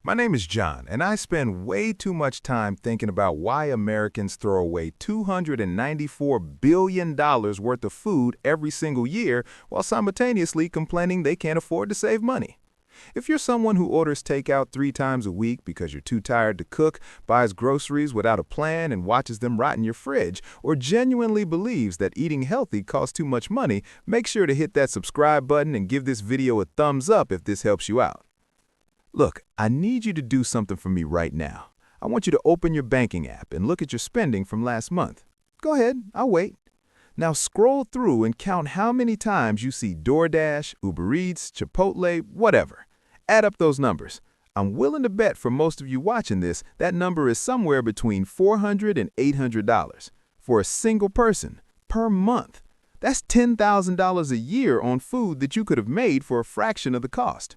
My name is John, and I spend way too much time thinking about why Americans throw away $294 billion worth of food every single year while simultaneously complaining they can't afford to save money. If you're someone who orders takeout 3 times a week because you're too tired to cook, buys groceries without a plan and watches them rot in your fridge, or genuinely believes that eating healthy costs too much money, make sure to hit that subscribe button and give this video a thumbs up if this helps you out. Look, I need you to do something for me right now. I want you to open your banking app and look at your spending from last month. Go ahead, I'll wait. Now scroll through and count how many times you see DoorDash, Uber Eats, Chipotle, whatever. Add up those numbers. I'm willing to bet for most of you watching this, that number is somewhere between $400 and $800 for a single person per month. That's $10,000 a year on food that you could have made for a fraction of the cost.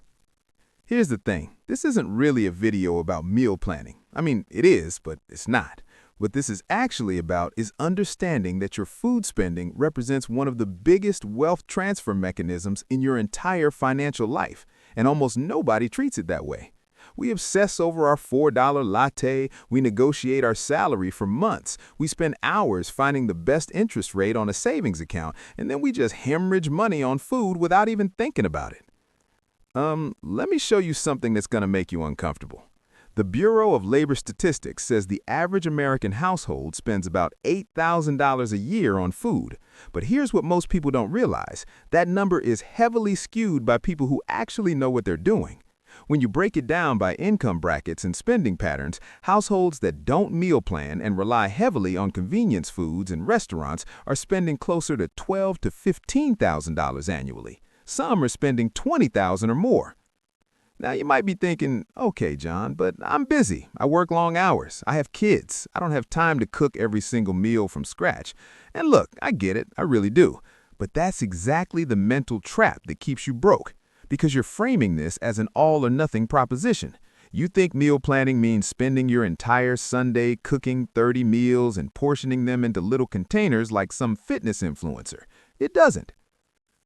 Here's the thing, this isn't really a video about meal planning. I mean, it is, but it's not. What this is actually about is understanding that your food spending represents one of the biggest wealth transfer mechanisms in your entire financial life, and almost nobody treats it that way. We obsess over our $4 latte, we negotiate our salary for months, we spend hours finding the best interest rate on a savings account, and then we just hemorrhage money on food without even thinking about it. Let me show you something that's going to make you uncomfortable. The Bureau of Labor Statistics says the average American household spends about $8,000 a year on food. But here's what most people don't realize. That number is heavily skewed by people who actually know what they're doing. When you break it down by income brackets and spending patterns, households that don't meal plan and rely heavily on convenience foods and restaurants are spending closer to $12,000 to $15,000 annually. Some are spending $20,000 or more. Now you might be thinking, okay, John, but I'm busy. I work long hours. I have kids. I don't have time to cook every single meal from scratch. And look, I get it. I really do. But that's exactly the mental trap that keeps you broke, because you're framing this as an all-or-nothing proposition. You think meal planning means spending your entire Sunday cooking 30 meals and portioning them into little containers like some fitness influencer. It doesn't.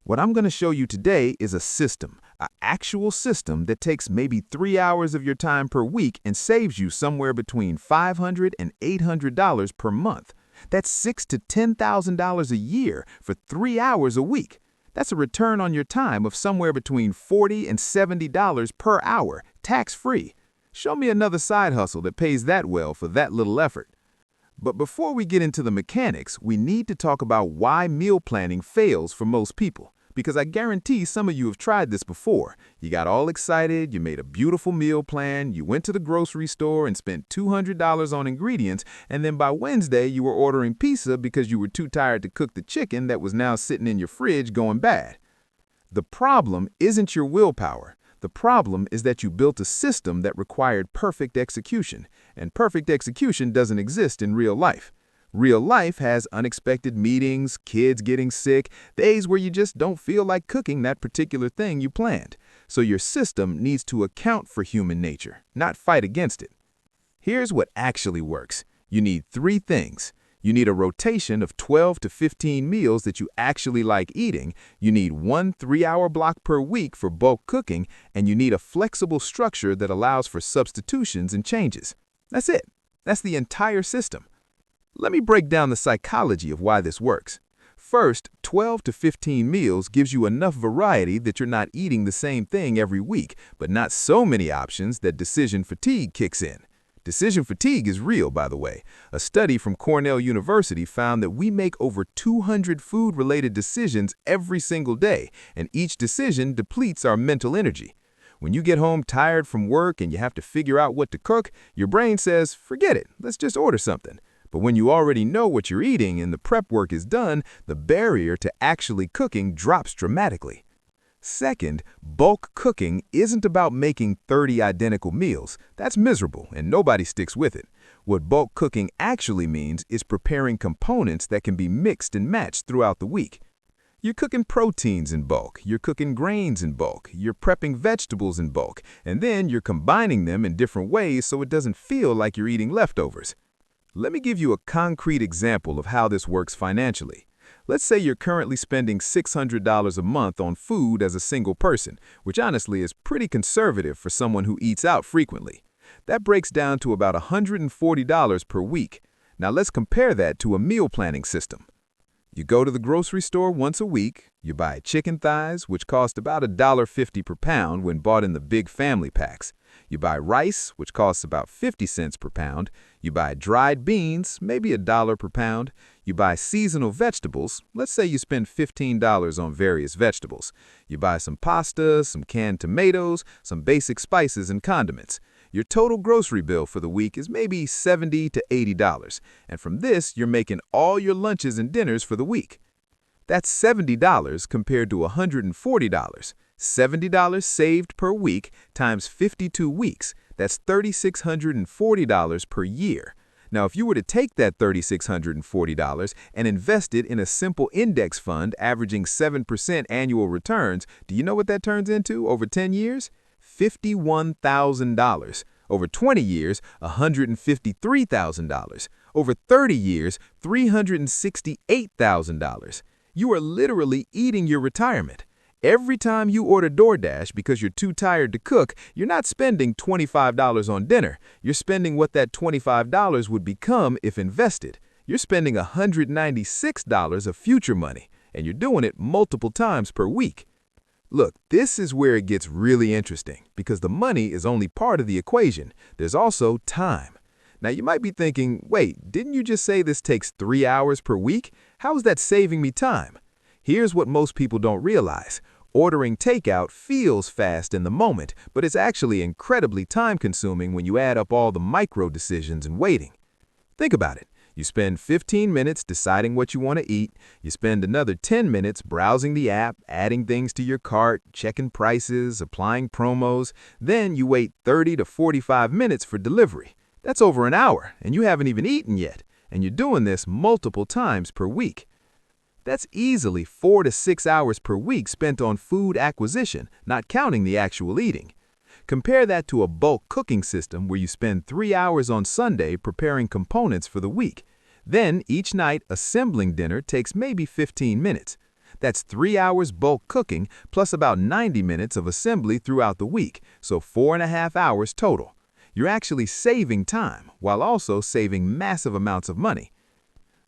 What I'm going to show you today is a system, an actual system that takes maybe 3 hours of your time per week and saves you somewhere between $500 and $800 per month. That's $6,000 to $10,000 a year for 3 hours a week. That's a return on your time of somewhere between $40 and $70 per hour, tax-free. Show me another side hustle that pays that well for that little effort. But before we get into the mechanics, we need to talk about why meal planning fails for most people. Because I guarantee some of you have tried this before. You got all excited, you made a beautiful meal plan, you went to the grocery store and spent $200 on ingredients, and then by Wednesday you were ordering pizza because you were too tired to cook the chicken that was now sitting in your fridge going bad. The problem isn't your willpower. The problem is that you built a system that required perfect execution, and perfect execution doesn't exist in real life. Real life has unexpected meetings, kids getting sick, days where you just don't feel like cooking that particular thing you planned. So your system needs to account for human nature, not fight against it. Here's what actually works. You need 3 things. You need a rotation of 12 to 15 meals that you actually like eating. You need 1 3-hour block per week for bulk cooking, and you need a flexible structure that allows for substitutions and changes. That's it. That's the entire system. Let me break down the psychology of why this works. First, 12 to 15 meals gives you enough variety that you're not eating the same thing every week, but not so many options that decision fatigue kicks in. Decision fatigue is real, by the way. A study from Cornell University found that we make over 200 food-related decisions every single day, and each decision depletes our mental energy. When you get home tired from work and you have to figure out what to cook, your brain says, forget it, let's just order something. But when you already know what you're eating and the prep work is done, the barrier to actually cooking drops dramatically. Second, bulk cooking isn't about making 30 identical meals. That's miserable and nobody sticks with it. What bulk cooking actually means is preparing components that can be mixed and matched throughout the week. You're cooking proteins in bulk, you're cooking grains in bulk, you're prepping vegetables in bulk, and then you're combining them in different ways so it doesn't feel like you're eating leftovers. Let me give you a concrete example of how this works financially. Let's say you're currently spending $600 a month on food as a single person, which honestly is pretty conservative for someone who eats out frequently. That breaks down to about $140 per week. Now let's compare that to a meal planning system. You go to the grocery store once a week, you buy chicken thighs, which cost about $1.50 per pound when bought in the big family packs. You buy rice, which costs about 50 cents per pound. You buy dried beans, maybe $1 per pound. You buy seasonal vegetables. Let's say you spend $15 on various vegetables. You buy some pasta, some canned tomatoes, some basic spices and condiments. Your total grocery bill for the week is maybe $70 to $80, and from this, you're making all your lunches and dinners for the week. That's $70 compared to $140. $70 saved per week times 52 weeks. That's $3,640 per year. Now, if you were to take that $3,640 and invest it in a simple index fund averaging 7% annual returns, do you know what that turns into over 10 years? $51,000. Over 20 years, $153,000. Over 30 years, $368,000. You are literally eating your retirement. Every time you order DoorDash because you're too tired to cook, you're not spending $25 on dinner. You're spending what that $25 would become if invested. You're spending $196 of future money, and you're doing it multiple times per week. Look, this is where it gets really interesting because the money is only part of the equation. There's also time. Now, you might be thinking, wait, didn't you just say this takes 3 hours per week? How is that saving me time? Here's what most people don't realize. Ordering takeout feels fast in the moment, but it's actually incredibly time-consuming when you add up all the micro decisions and waiting. Think about it. You spend 15 minutes deciding what you want to eat. You spend another 10 minutes browsing the app, adding things to your cart, checking prices, applying promos. Then you wait 30 to 45 minutes for delivery. That's over an hour, and you haven't even eaten yet. And you're doing this multiple times per week. That's easily 4 to 6 hours per week spent on food acquisition, not counting the actual eating. Compare that to a bulk cooking system where you spend 3 hours on Sunday preparing components for the week. Then, each night, assembling dinner takes maybe 15 minutes. That's 3 hours bulk cooking plus about 90 minutes of assembly throughout the week, so 4.5 hours total. You're actually saving time while also saving massive amounts of money.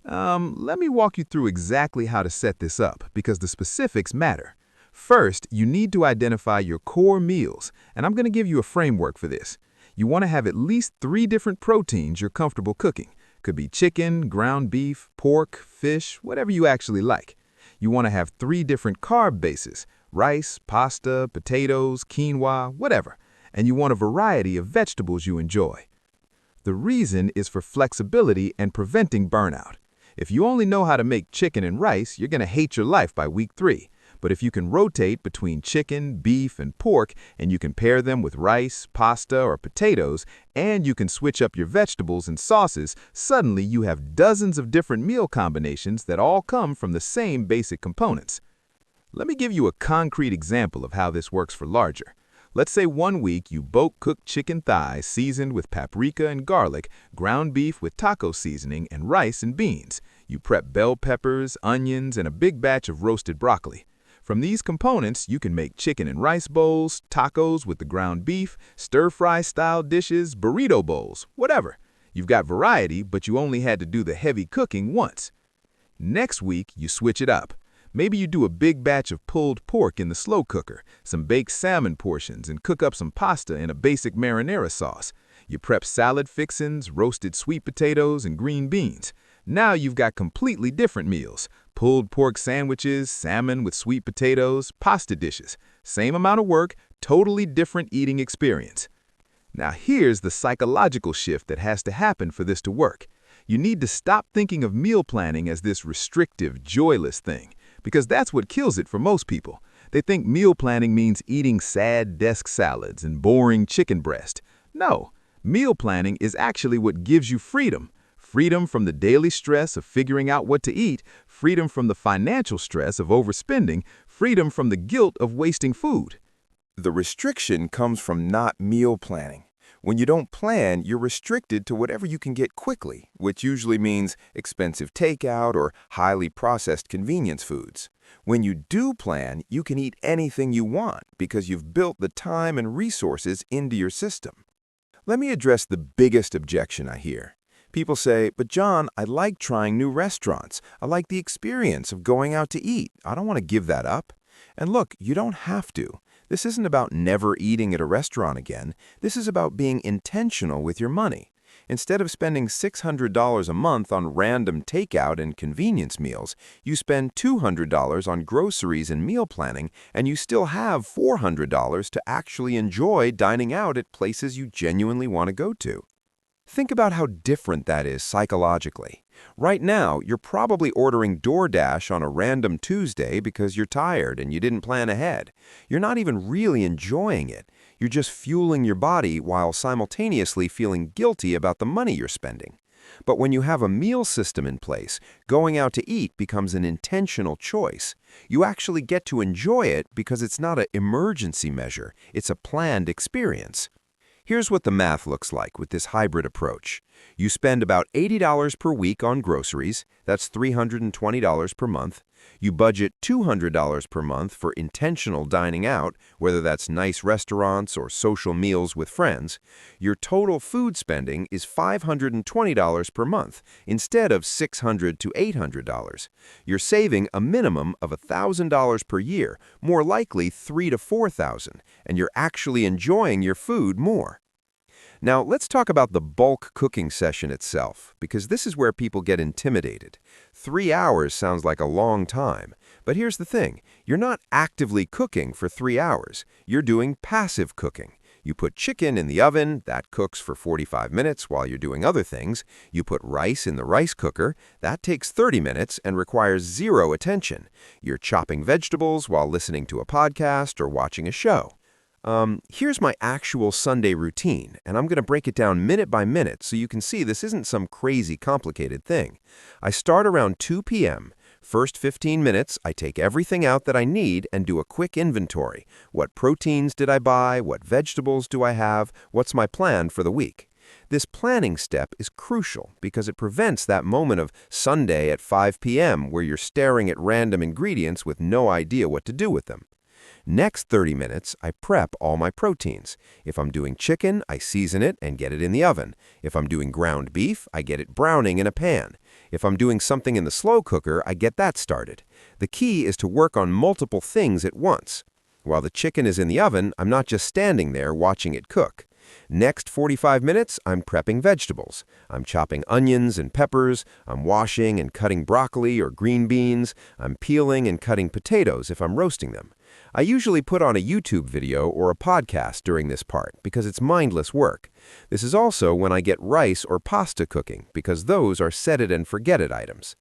Let me walk you through exactly how to set this up because the specifics matter. First, you need to identify your core meals, and I'm going to give you a framework for this. You want to have at least 3 different proteins you're comfortable cooking. Could be chicken, ground beef, pork, fish, whatever you actually like. You want to have 3 different carb bases, rice, pasta, potatoes, quinoa, whatever. And you want a variety of vegetables you enjoy. The reason is for flexibility and preventing burnout. If you only know how to make chicken and rice, you're going to hate your life by week 3. But if you can rotate between chicken, beef, and pork, and you can pair them with rice, pasta, or potatoes, and you can switch up your vegetables and sauces, suddenly you have dozens of different meal combinations that all come from the same basic components. Let me give you a concrete example of how this works for larger. Let's say one week you bulk cook chicken thighs seasoned with paprika and garlic, ground beef with taco seasoning, and rice and beans. You prep bell peppers, onions, and a big batch of roasted broccoli. From these components, you can make chicken and rice bowls, tacos with the ground beef, stir-fry style dishes, burrito bowls, whatever. You've got variety, but you only had to do the heavy cooking once. Next week, you switch it up. Maybe you do a big batch of pulled pork in the slow cooker, some baked salmon portions, and cook up some pasta in a basic marinara sauce. You prep salad fixins, roasted sweet potatoes, and green beans. Now you've got completely different meals. Pulled pork sandwiches, salmon with sweet potatoes, pasta dishes. Same amount of work, totally different eating experience. Now here's the psychological shift that has to happen for this to work. You need to stop thinking of meal planning as this restrictive, joyless thing, because that's what kills it for most people. They think meal planning means eating sad desk salads and boring chicken breast. No, meal planning is actually what gives you freedom. Freedom from the daily stress of figuring out what to eat, freedom from the financial stress of overspending, freedom from the guilt of wasting food. The restriction comes from not meal planning. When you don't plan, you're restricted to whatever you can get quickly, which usually means expensive takeout or highly processed convenience foods. When you do plan, you can eat anything you want because you've built the time and resources into your system. Let me address the biggest objection I hear. People say, "But John, I like trying new restaurants. I like the experience of going out to eat. I don't want to give that up." And look, you don't have to. This isn't about never eating at a restaurant again. This is about being intentional with your money. Instead of spending $600 a month on random takeout and convenience meals, you spend $200 on groceries and meal planning, and you still have $400 to actually enjoy dining out at places you genuinely want to go to. Think about how different that is psychologically. Right now, you're probably ordering DoorDash on a random Tuesday because you're tired and you didn't plan ahead. You're not even really enjoying it. You're just fueling your body while simultaneously feeling guilty about the money you're spending. But when you have a meal system in place, going out to eat becomes an intentional choice. You actually get to enjoy it because it's not an emergency measure, it's a planned experience. Here's what the math looks like with this hybrid approach. You spend about $80 per week on groceries, that's $320 per month. You budget $200 per month for intentional dining out, whether that's nice restaurants or social meals with friends. Your total food spending is $520 per month instead of $600 to $800. You're saving a minimum of $1,000 per year, more likely $3,000 to $4,000, and you're actually enjoying your food more. Now, let's talk about the bulk cooking session itself, because this is where people get intimidated. 3 hours sounds like a long time, but here's the thing. You're not actively cooking for 3 hours. You're doing passive cooking. You put chicken in the oven, that cooks for 45 minutes while you're doing other things. You put rice in the rice cooker, that takes 30 minutes and requires zero attention. You're chopping vegetables while listening to a podcast or watching a show. Here's my actual Sunday routine, and I'm going to break it down minute by minute so you can see this isn't some crazy complicated thing. I start around 2 p.m. First 15 minutes, I take everything out that I need and do a quick inventory. What proteins did I buy? What vegetables do I have? What's my plan for the week? This planning step is crucial because it prevents that moment of Sunday at 5 p.m. where you're staring at random ingredients with no idea what to do with them. Next 30 minutes, I prep all my proteins. If I'm doing chicken, I season it and get it in the oven. If I'm doing ground beef, I get it browning in a pan. If I'm doing something in the slow cooker, I get that started. The key is to work on multiple things at once. While the chicken is in the oven, I'm not just standing there watching it cook. Next 45 minutes, I'm prepping vegetables. I'm chopping onions and peppers. I'm washing and cutting broccoli or green beans. I'm peeling and cutting potatoes if I'm roasting them. I usually put on a YouTube video or a podcast during this part because it's mindless work. This is also when I get rice or pasta cooking because those are set it and forget it items.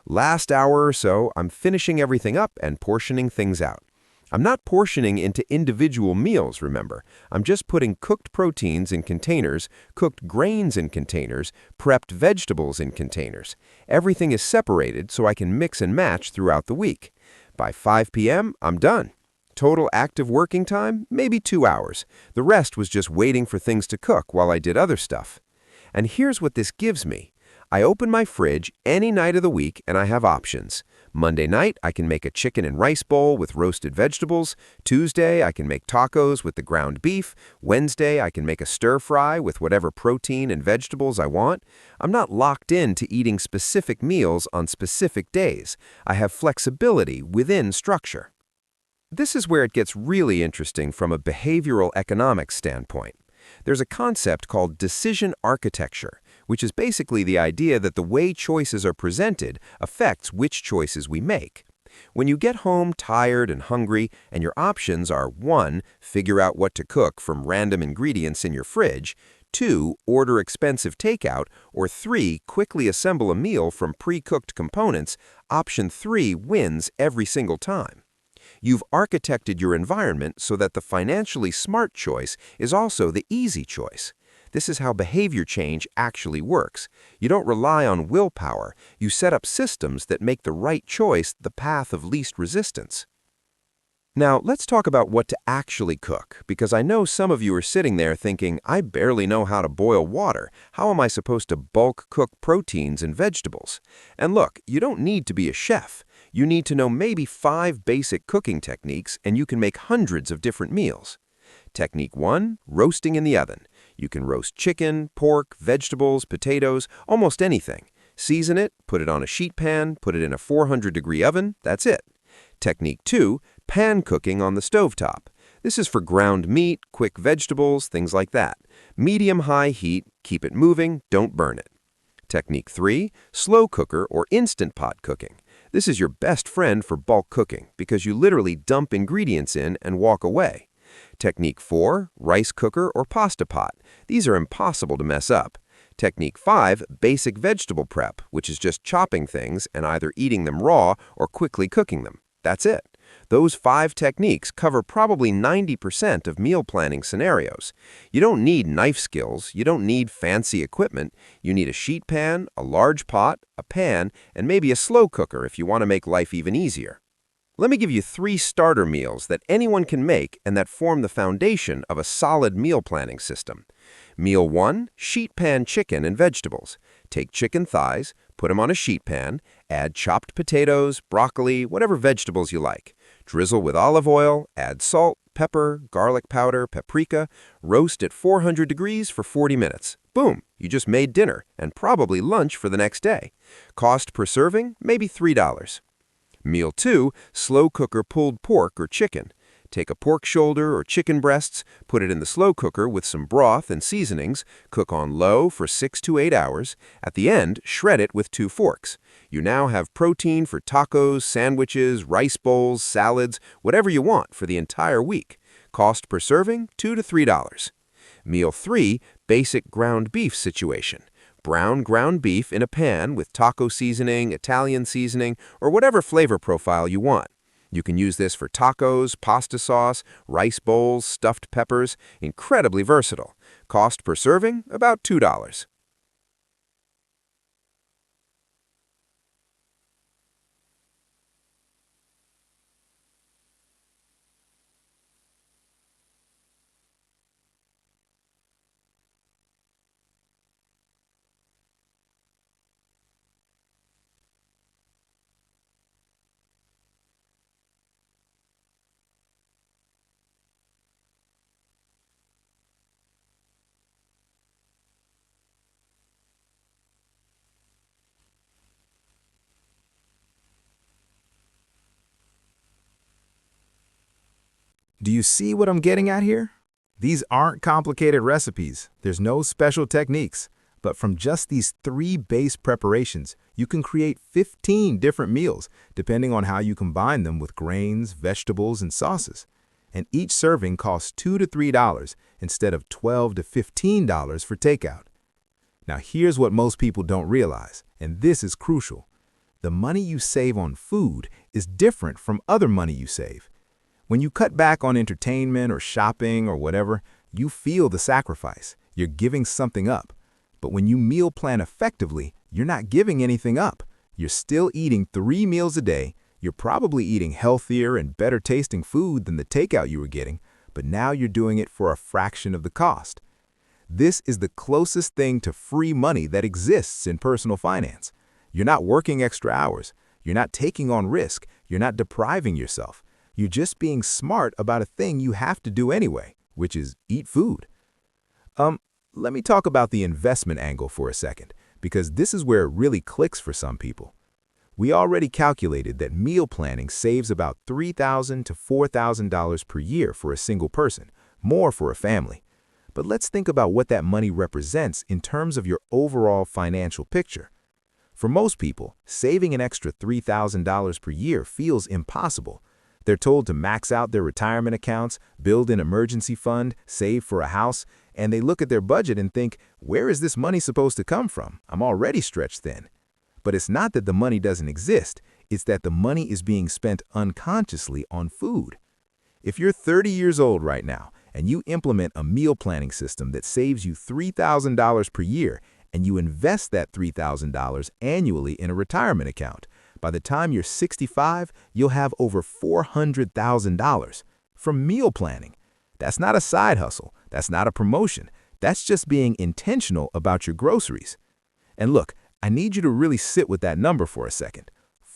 Last hour or so, I'm finishing everything up and portioning things out. I'm not portioning into individual meals, remember. I'm just putting cooked proteins in containers, cooked grains in containers, prepped vegetables in containers. Everything is separated so I can mix and match throughout the week. By 5 p.m., I'm done. Total active working time, maybe 2 hours. The rest was just waiting for things to cook while I did other stuff. And here's what this gives me. I open my fridge any night of the week and I have options. Monday night, I can make a chicken and rice bowl with roasted vegetables. Tuesday, I can make tacos with the ground beef. Wednesday, I can make a stir fry with whatever protein and vegetables I want. I'm not locked in to eating specific meals on specific days. I have flexibility within structure. This is where it gets really interesting from a behavioral economics standpoint. There's a concept called decision architecture, which is basically the idea that the way choices are presented affects which choices we make. When you get home tired and hungry and your options are 1. Figure out what to cook from random ingredients in your fridge, 2. Order expensive takeout, or 3. Quickly assemble a meal from pre-cooked components, option 3 wins every single time. You've architected your environment so that the financially smart choice is also the easy choice. This is how behavior change actually works. You don't rely on willpower. You set up systems that make the right choice the path of least resistance. Now, let's talk about what to actually cook, because I know some of you are sitting there thinking, I barely know how to boil water. How am I supposed to bulk cook proteins and vegetables? And look, you don't need to be a chef. You need to know maybe 5 basic cooking techniques, and you can make hundreds of different meals. Technique 1, roasting in the oven. You can roast chicken, pork, vegetables, potatoes, almost anything. Season it, put it on a sheet pan, put it in a 400-degree oven, that's it. Technique 2, pan cooking on the stovetop. This is for ground meat, quick vegetables, things like that. Medium-high heat, keep it moving, don't burn it. Technique 3, slow cooker or instant pot cooking. This is your best friend for bulk cooking because you literally dump ingredients in and walk away. Technique 4, rice cooker or pasta pot. These are impossible to mess up. Technique 5, basic vegetable prep, which is just chopping things and either eating them raw or quickly cooking them. That's it. Those 5 techniques cover probably 90% of meal planning scenarios. You don't need knife skills, you don't need fancy equipment. You need a sheet pan, a large pot, a pan, and maybe a slow cooker if you want to make life even easier. Let me give you 3 starter meals that anyone can make and that form the foundation of a solid meal planning system. Meal 1, sheet pan chicken and vegetables. Take chicken thighs, put them on a sheet pan, add chopped potatoes, broccoli, whatever vegetables you like. Drizzle with olive oil, add salt, pepper, garlic powder, paprika, roast at 400 degrees for 40 minutes. Boom, you just made dinner and probably lunch for the next day. Cost per serving, maybe $3. Meal 2, slow cooker pulled pork or chicken. Take a pork shoulder or chicken breasts, put it in the slow cooker with some broth and seasonings, cook on low for 6 to 8 hours. At the end, shred it with 2 forks. You now have protein for tacos, sandwiches, rice bowls, salads, whatever you want for the entire week. Cost per serving, $2 to $3. Meal 3, basic ground beef situation. Brown ground beef in a pan with taco seasoning, Italian seasoning, or whatever flavor profile you want. You can use this for tacos, pasta sauce, rice bowls, stuffed peppers. Incredibly versatile. Cost per serving, about $2. Do you see what I'm getting at here? These aren't complicated recipes. There's no special techniques. But from just these 3 base preparations, you can create 15 different meals, depending on how you combine them with grains, vegetables, and sauces. And each serving costs $2 to $3 instead of $12 to $15 for takeout. Now here's what most people don't realize, and this is crucial. The money you save on food is different from other money you save. When you cut back on entertainment or shopping or whatever, you feel the sacrifice. You're giving something up. But when you meal plan effectively, you're not giving anything up. You're still eating 3 meals a day. You're probably eating healthier and better tasting food than the takeout you were getting, but now you're doing it for a fraction of the cost. This is the closest thing to free money that exists in personal finance. You're not working extra hours. You're not taking on risk. You're not depriving yourself. You're just being smart about a thing you have to do anyway, which is eat food. Let me talk about the investment angle for a second, because this is where it really clicks for some people. We already calculated that meal planning saves about $3,000 to $4,000 per year for a single person, more for a family. But let's think about what that money represents in terms of your overall financial picture. For most people, saving an extra $3,000 per year feels impossible. They're told to max out their retirement accounts, build an emergency fund, save for a house, and they look at their budget and think, where is this money supposed to come from? I'm already stretched thin. But it's not that the money doesn't exist, it's that the money is being spent unconsciously on food. If you're 30 years old right now and you implement a meal planning system that saves you $3,000 per year and you invest that $3,000 annually in a retirement account, By the time you're 65, you'll have over $400,000 from meal planning. That's not a side hustle. That's not a promotion. That's just being intentional about your groceries. And look, I need you to really sit with that number for a second.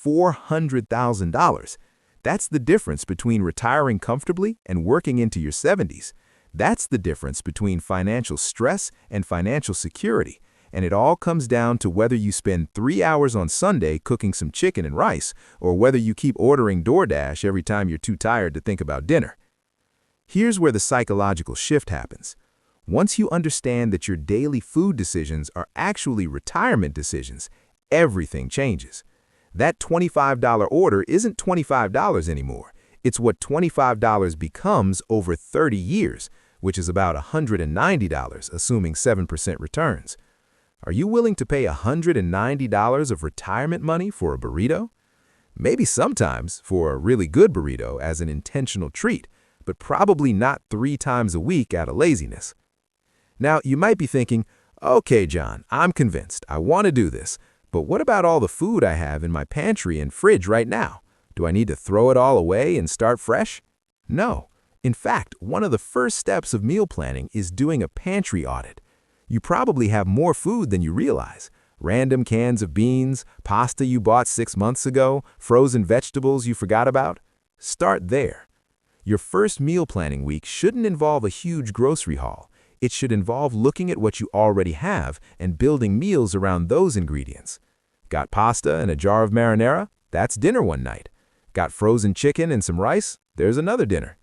$400,000. That's the difference between retiring comfortably and working into your 70s. That's the difference between financial stress and financial security. And it all comes down to whether you spend 3 hours on Sunday cooking some chicken and rice, or whether you keep ordering DoorDash every time you're too tired to think about dinner. Here's where the psychological shift happens. Once you understand that your daily food decisions are actually retirement decisions, everything changes. That $25 order isn't $25 anymore. It's what $25 becomes over 30 years, which is about $190, assuming 7% returns. Are you willing to pay $190 of retirement money for a burrito? Maybe sometimes for a really good burrito as an intentional treat, but probably not 3 times a week out of laziness. Now, you might be thinking, okay, John, I'm convinced. I want to do this. But what about all the food I have in my pantry and fridge right now? Do I need to throw it all away and start fresh? No. In fact, one of the first steps of meal planning is doing a pantry audit. You probably have more food than you realize. Random cans of beans, pasta you bought 6 months ago, frozen vegetables you forgot about. Start there. Your first meal planning week shouldn't involve a huge grocery haul. It should involve looking at what you already have and building meals around those ingredients. Got pasta and a jar of marinara? That's dinner one night. Got frozen chicken and some rice? There's another dinner.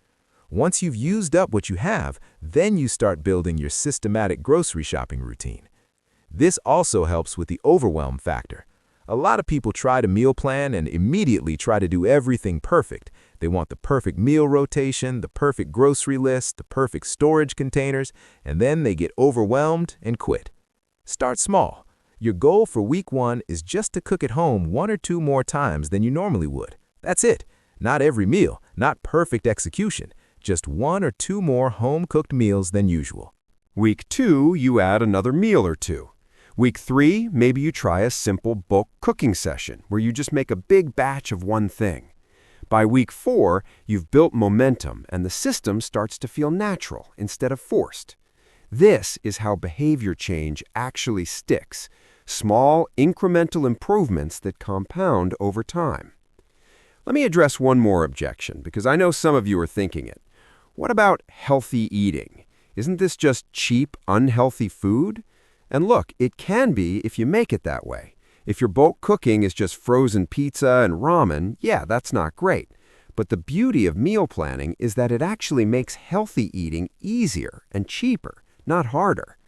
Once you've used up what you have, then you start building your systematic grocery shopping routine. This also helps with the overwhelm factor. A lot of people try to meal plan and immediately try to do everything perfect. They want the perfect meal rotation, the perfect grocery list, the perfect storage containers, and then they get overwhelmed and quit. Start small. Your goal for week 1 is just to cook at home 1 or 2 more times than you normally would. That's it. Not every meal, not perfect execution, just 1 or 2 more home-cooked meals than usual. Week 2, you add another meal or 2. Week 3, maybe you try a simple bulk cooking session where you just make a big batch of one thing. By week 4, you've built momentum and the system starts to feel natural instead of forced. This is how behavior change actually sticks. Small, incremental improvements that compound over time. Let me address one more objection, because I know some of you are thinking it. What about healthy eating? Isn't this just cheap, unhealthy food? And look, it can be if you make it that way. If your bulk cooking is just frozen pizza and ramen, yeah, that's not great. But the beauty of meal planning is that it actually makes healthy eating easier and cheaper, not harder.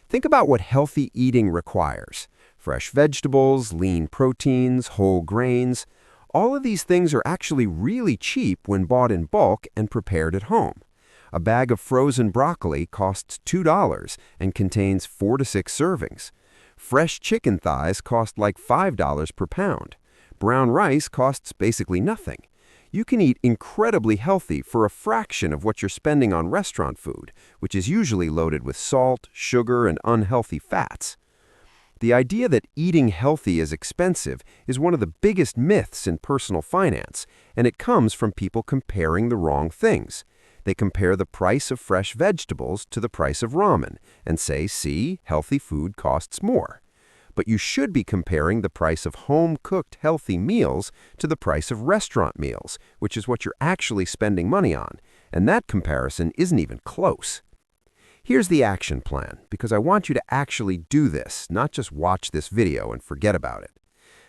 Think about what healthy eating requires. Fresh vegetables, lean proteins, whole grains. All of these things are actually really cheap when bought in bulk and prepared at home. A bag of frozen broccoli costs $2 and contains 4 to 6 servings. Fresh chicken thighs cost like $5 per pound. Brown rice costs basically nothing. You can eat incredibly healthy for a fraction of what you're spending on restaurant food, which is usually loaded with salt, sugar, and unhealthy fats. The idea that eating healthy is expensive is one of the biggest myths in personal finance, and it comes from people comparing the wrong things. They compare the price of fresh vegetables to the price of ramen and say, see, healthy food costs more. But you should be comparing the price of home-cooked healthy meals to the price of restaurant meals, which is what you're actually spending money on, and that comparison isn't even close. Here's the action plan, because I want you to actually do this, not just watch this video and forget about it.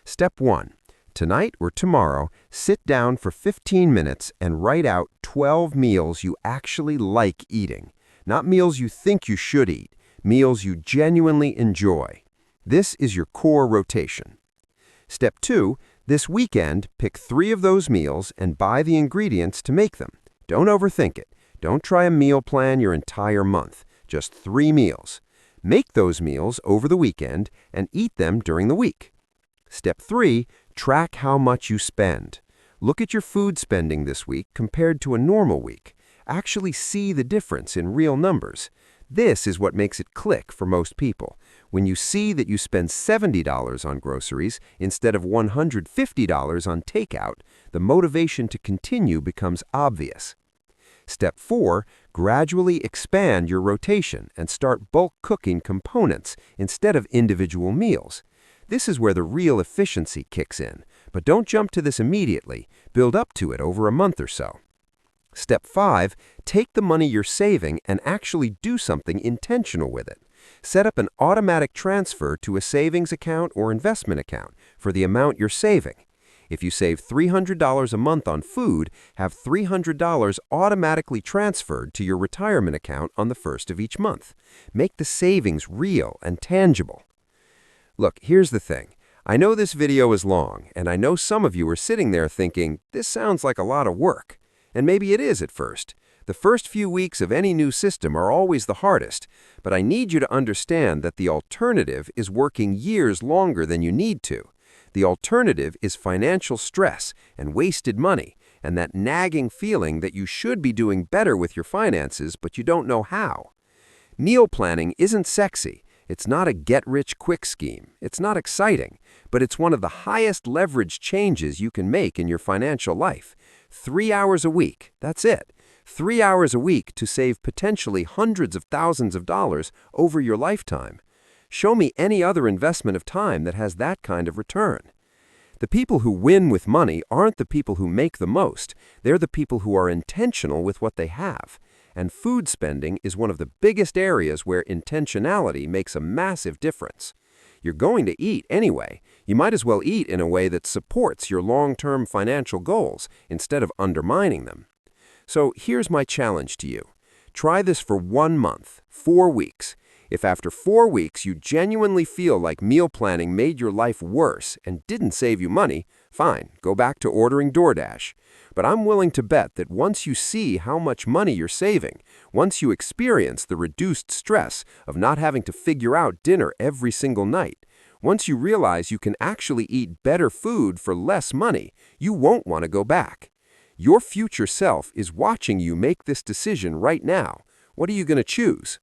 Step 1. Tonight or tomorrow, sit down for 15 minutes and write out 12 meals you actually like eating. Not meals you think you should eat, meals you genuinely enjoy. This is your core rotation. Step 2, this weekend, pick 3 of those meals and buy the ingredients to make them. Don't overthink it. Don't try a meal plan your entire month. Just 3 meals. Make those meals over the weekend and eat them during the week. Step 3, track how much you spend. Look at your food spending this week compared to a normal week. Actually see the difference in real numbers. This is what makes it click for most people. When you see that you spend $70 on groceries instead of $150 on takeout, the motivation to continue becomes obvious. Step 4, gradually expand your rotation and start bulk cooking components instead of individual meals. This is where the real efficiency kicks in, but don't jump to this immediately. Build up to it over a month or so. Step 5, take the money you're saving and actually do something intentional with it. Set up an automatic transfer to a savings account or investment account for the amount you're saving. If you save $300 a month on food, have $300 automatically transferred to your retirement account on the first of each month. Make the savings real and tangible. Look, here's the thing. I know this video is long, and I know some of you are sitting there thinking, this sounds like a lot of work. And maybe it is at first. The first few weeks of any new system are always the hardest, but I need you to understand that the alternative is working years longer than you need to. The alternative is financial stress and wasted money, and that nagging feeling that you should be doing better with your finances, but you don't know how. Meal planning isn't sexy. It's not a get-rich-quick scheme. It's not exciting, but it's one of the highest leverage changes you can make in your financial life. 3 hours a week, that's it. 3 hours a week to save potentially hundreds of thousands of dollars over your lifetime. Show me any other investment of time that has that kind of return. The people who win with money aren't the people who make the most. They're the people who are intentional with what they have. And food spending is one of the biggest areas where intentionality makes a massive difference. You're going to eat anyway. You might as well eat in a way that supports your long-term financial goals instead of undermining them. So here's my challenge to you. Try this for 1 month, 4 weeks. If after 4 weeks you genuinely feel like meal planning made your life worse and didn't save you money, fine, go back to ordering DoorDash. But I'm willing to bet that once you see how much money you're saving, once you experience the reduced stress of not having to figure out dinner every single night, once you realize you can actually eat better food for less money, you won't want to go back. Your future self is watching you make this decision right now. What are you going to choose?